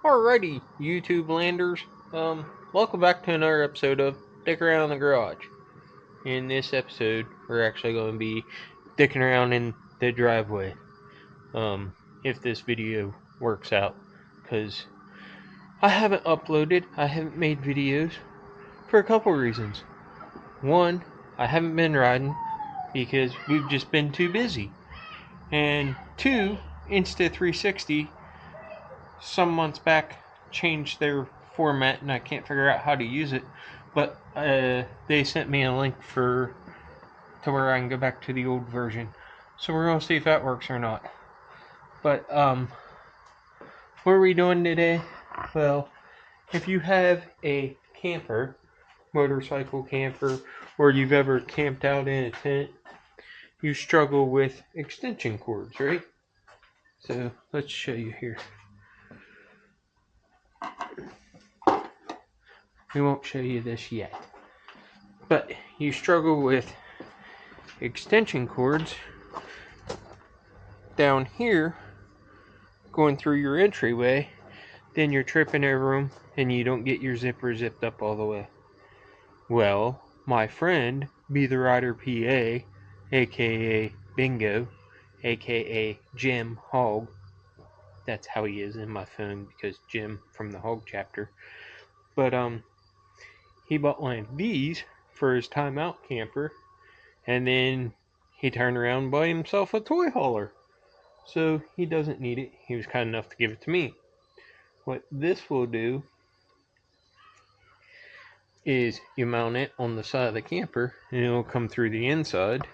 Alrighty, YouTube landers. Welcome back to another episode of Dick Around in the Garage. In this episode, we're actually going to be dicking around in the driveway. If this video works out, because I haven't made videos for a couple reasons. One, I haven't been riding because we've just been too busy. And two, Insta360 some months back changed their format and I can't figure out how to use it, but they sent me a link to where I can go back to the old version, so we're gonna see if that works or not. But what are we doing today? Well, if you have a camper, motorcycle camper, or you've ever camped out in a tent, you struggle with extension cords, right? So let's show you here. We won't show you this yet, but you struggle with extension cords down here going through your entryway, then you're tripping over them and you don't get your zipper zipped up all the way. Well, my friend Be the Rider PA, aka Bingo, aka Jim Hog, that's how he is in my phone because Jim from the Hog chapter, but he bought one of these for his time out camper, and then he turned around and bought himself a toy hauler. So he doesn't need it. He was kind enough to give it to me. What this will do is you mount it on the side of the camper and it'll come through the inside.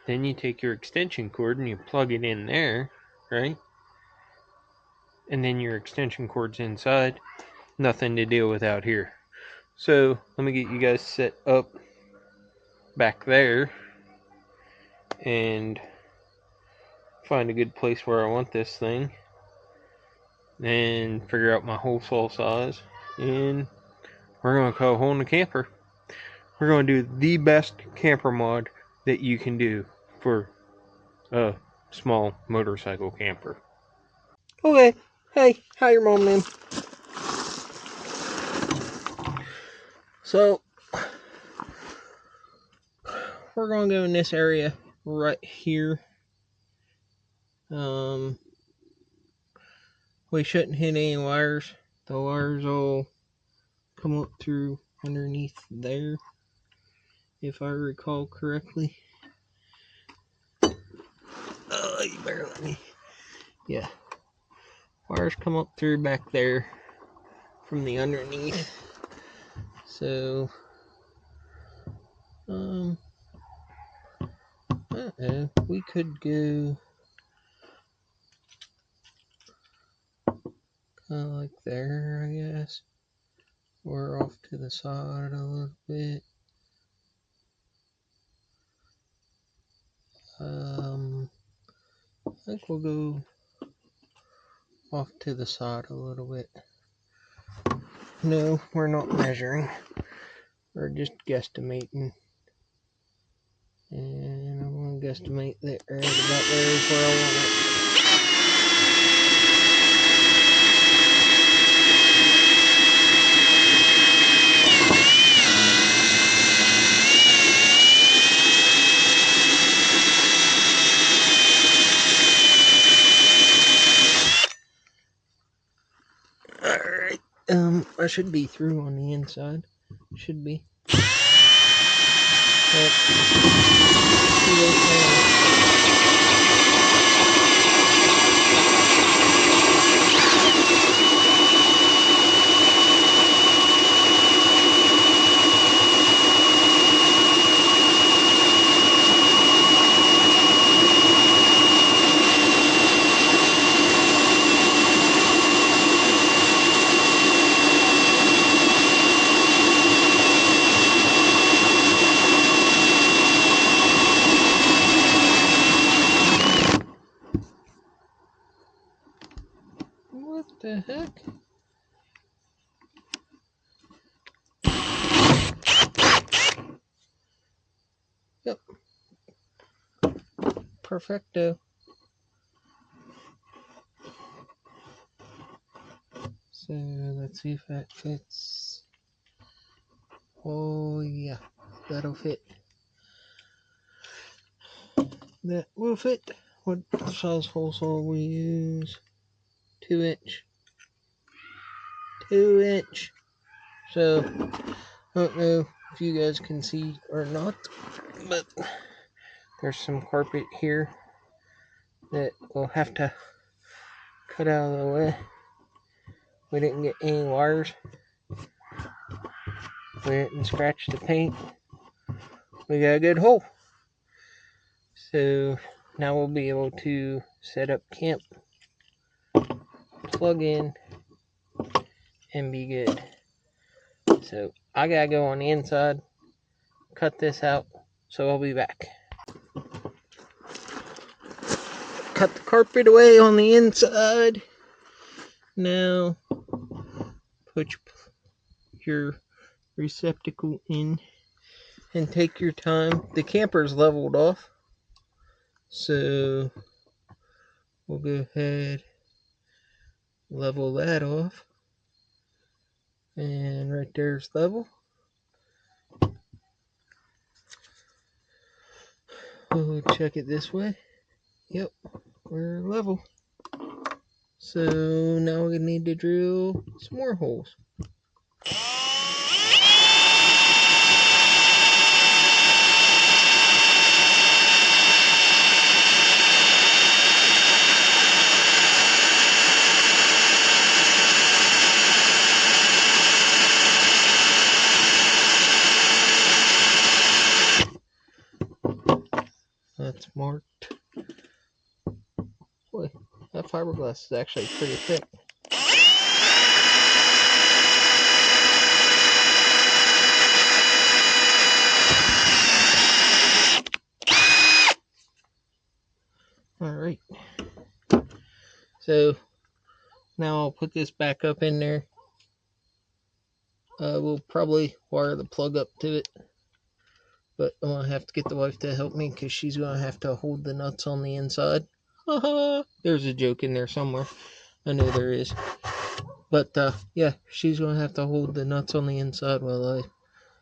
Then you take your extension cord and you plug it in there, right? And then your extension cord's inside. Nothing to deal with out here. So let me get you guys set up back there and find a good place where I want this thing and figure out my hole saw size, and we're going to cut a hole in the camper. We're going to do the best camper mod that you can do for a small motorcycle camper. Okay, hey, how your mom, man? So we're going to go in this area right here. We shouldn't hit any wires. The wires will come up through underneath there, if I recall correctly. You better let me. Yeah. Wires come up through back there from the underneath. So, we could go kind of like there, I guess. Or off to the side a little bit. I think we'll go off to the side a little bit. No, we're not measuring. We're just guesstimating. And I'm going to guesstimate that right about there is where I want it. Alright, I should be through on the inside. Should be. What the heck? Yep. Perfecto. So let's see if that fits. Oh yeah, that'll fit. That will fit. What size hole saw we use? 2-inch. 2-inch. So I don't know if you guys can see or not, but there's some carpet here that we'll have to cut out of the way. We didn't get any wires. We didn't scratch the paint. We got a good hole. So now we'll be able to set up camp, plug in, and be good. So I gotta go on the inside, cut this out, so I'll be back. Cut the carpet away on the inside. Now put your receptacle in and take your time. The camper's leveled off, so we'll go ahead, level that off, and right there's level. We'll check it this way. Yep, we're level. So now we need to drill some more holes. That's marked. Boy, that fiberglass is actually pretty thick. Alright. So now I'll put this back up in there. We'll probably wire the plug up to it, but I'm going to have to get the wife to help me because she's going to have to hold the nuts on the inside. There's a joke in there somewhere. I know there is. But yeah, she's going to have to hold the nuts on the inside while I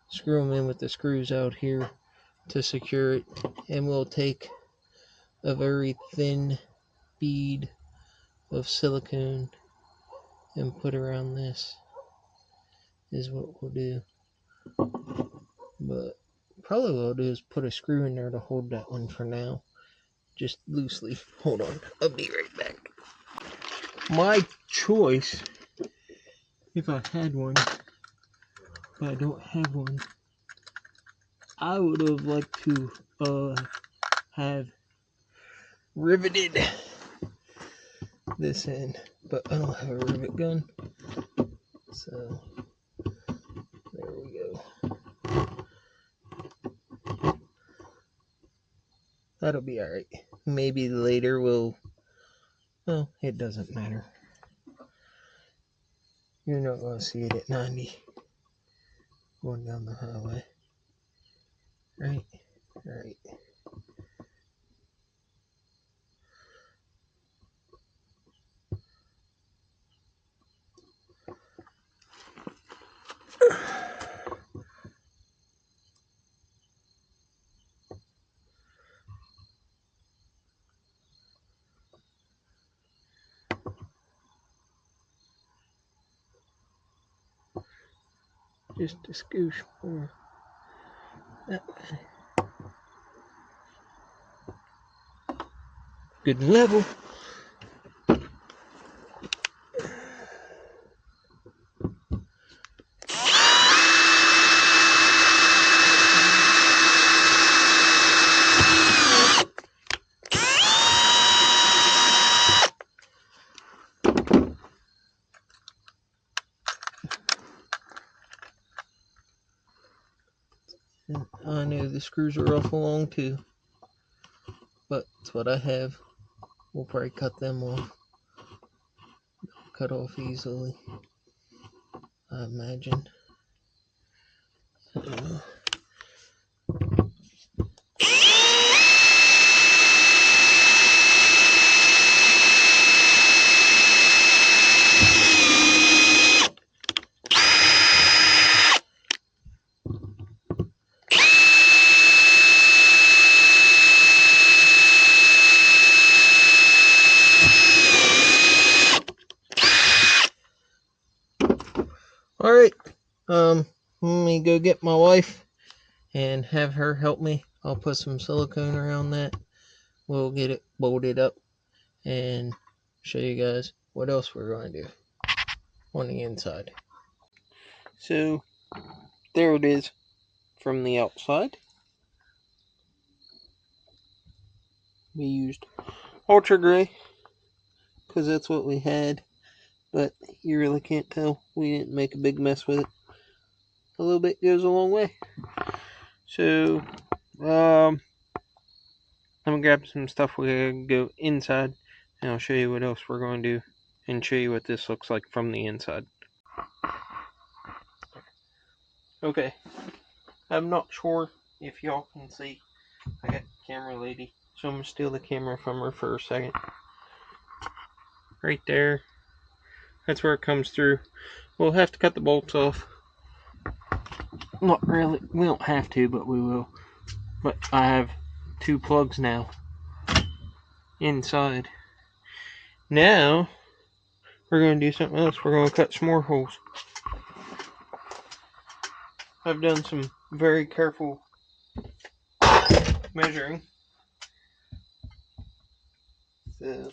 screw them in with the screws out here to secure it. And we'll take a very thin bead of silicone and put around this is what we'll do. But probably what I'll do is put a screw in there to hold that one for now, just loosely. Hold on, I'll be right back. My choice, if I had one, but I don't have one, I would have liked to have riveted this in, but I don't have a rivet gun, so there we go. That'll be alright. Maybe later well, it doesn't matter. You're not going to see it at 90 going down the highway. Right? Right. Just a scoosh more. That way. Good and level. I know the screws are awful long too, but it's what I have. We'll probably cut them off. Cut off easily, I imagine. Alright, let me go get my wife and have her help me. I'll put some silicone around that. We'll get it bolted up and show you guys what else we're going to do on the inside. So, there it is from the outside. We used ultra gray because that's what we had, but you really can't tell. We didn't make a big mess with it. A little bit goes a long way. So, I'm gonna grab some stuff. We're gonna go inside, and I'll show you what else we're going to do, and show you what this looks like from the inside. Okay, I'm not sure if y'all can see. I got the camera lady, so I'm gonna steal the camera from her for a second. Right there. That's where it comes through. We'll have to cut the bolts off. Not really. We don't have to, but we will. But I have 2 plugs now inside. Now we're going to do something else. We're going to cut some more holes. I've done some very careful measuring. So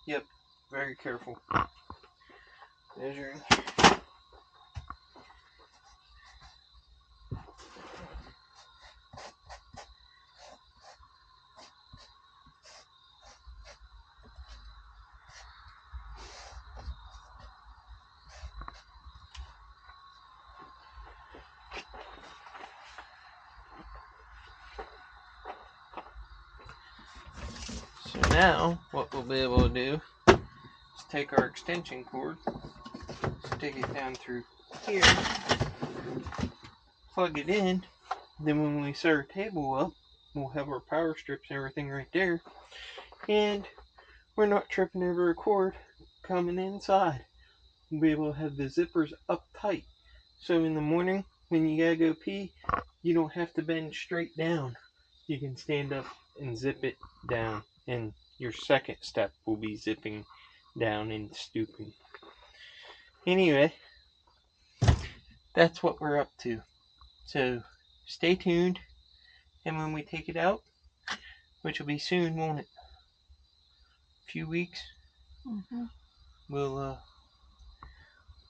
yep, very careful measuring. So now what we'll be able to do is take our extension cord, stick it down through here, plug it in, then when we set our table up, we'll have our power strips and everything right there, and we're not tripping over a cord coming inside. We'll be able to have the zippers up tight, so in the morning when you gotta go pee, you don't have to bend straight down. You can stand up and zip it down, and your second step will be zipping down and stooping. Anyway, that's what we're up to. So stay tuned, and when we take it out, which will be soon, won't it? A few weeks, we'll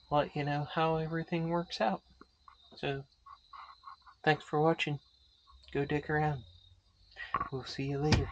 let you know how everything works out. So thanks for watching. Go dick around. We'll see you later.